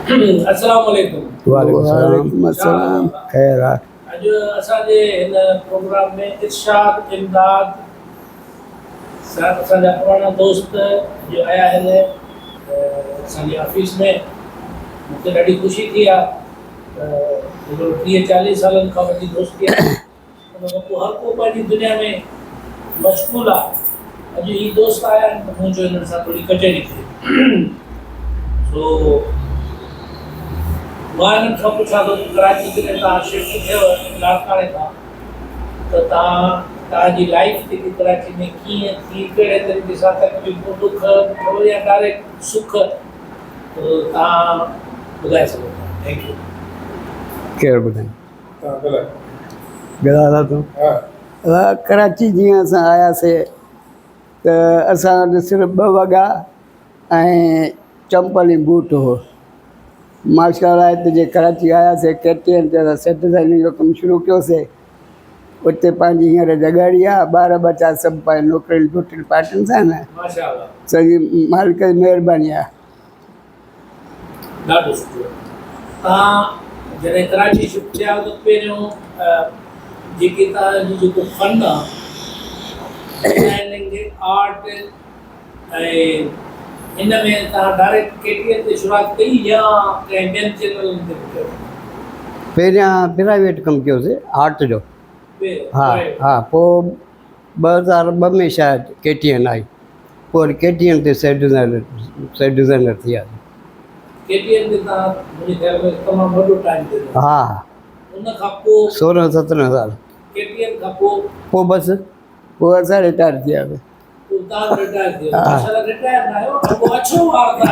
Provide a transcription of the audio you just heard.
अस्सलाम वालेकुम। वालेकुम अस्सलाम। खैर आहे। अॼु असांजे हिन प्रोग्राम में इरशाद इमदाद साहब असांजा पुराणा दोस्त जो आया आहिनि असांजी ऑफिस में। मूंखे ॾाढी ख़ुशी थी आहे त 30-40 सालनि खां वॾी दोस्ती आहे। उन खां पोइ हर को पंहिंजी दुनिया में मशगूल आहे। अॼु ही दोस्त आया आहिनि त मूं चयो हिननि सां थोरी कचहरी थिए। सो मां हिननि खां पुछां थो कराची में तव्हां शिफ्ट थियव लाड़काणे खां त तव्हांजी लाइफ जेकी कराची में कीअं थी, कहिड़े तरीक़े सां तकलीफ़ूं दुख या डायरेक्ट सुख तव्हां ॿुधाए सघो था। Thank U. केरु ॿुधाए ॻाल्हाए तूं? कराची जीअं असां आयासीं त असां वटि सिर्फ़ु 2 वॻा ऐं चंपल ऐं बूट हो। माशाअल्लाह हिते जे कराची आयासीं KTN ते असां सेट डिज़ाइनिंग जो कमु शुरू कयोसीं। उते पंहिंजी हींअर जॻाड़ी आहे, ॿार बचा सभु पंहिंजी नौकिरियुनि छुटियुनि पार्टियुनि सां न। माशाअल्लाह सॼी मालिक जी महिरबानी आहे। ॾाढो सुठो। तव्हां जॾहिं कराची शिफ्ट थिया त पहिरियों जेके तव्हांजो जेको फन आहे डिज़ाइनिंग आर्ट ऐं हिन में तव्हां डायरेक्ट KTN ते शुरूआति कई या कंहिं ॿियनि चैनलनि ते कयो? पहिरियां प्राइवेट कमु कयोसीं आर्ट जो। हा हा, पोइ 2002 में शायदि KTN आई। पोइ वरी KTN ते सेट डिज़ाइनर थी वियासीं। KTN ते तव्हां मुंहिंजे ख़्याल में तमामु वॾो टाइम ॾिनो। हा, उन खां पोइ 16-17 साल। KTN खां पोइ बसि पोइ असां रिटायर थी वियासीं। तव्हां रिटायर थियो। माशाअल्लाह रिटायर न आहियो, अॻो अछो वार था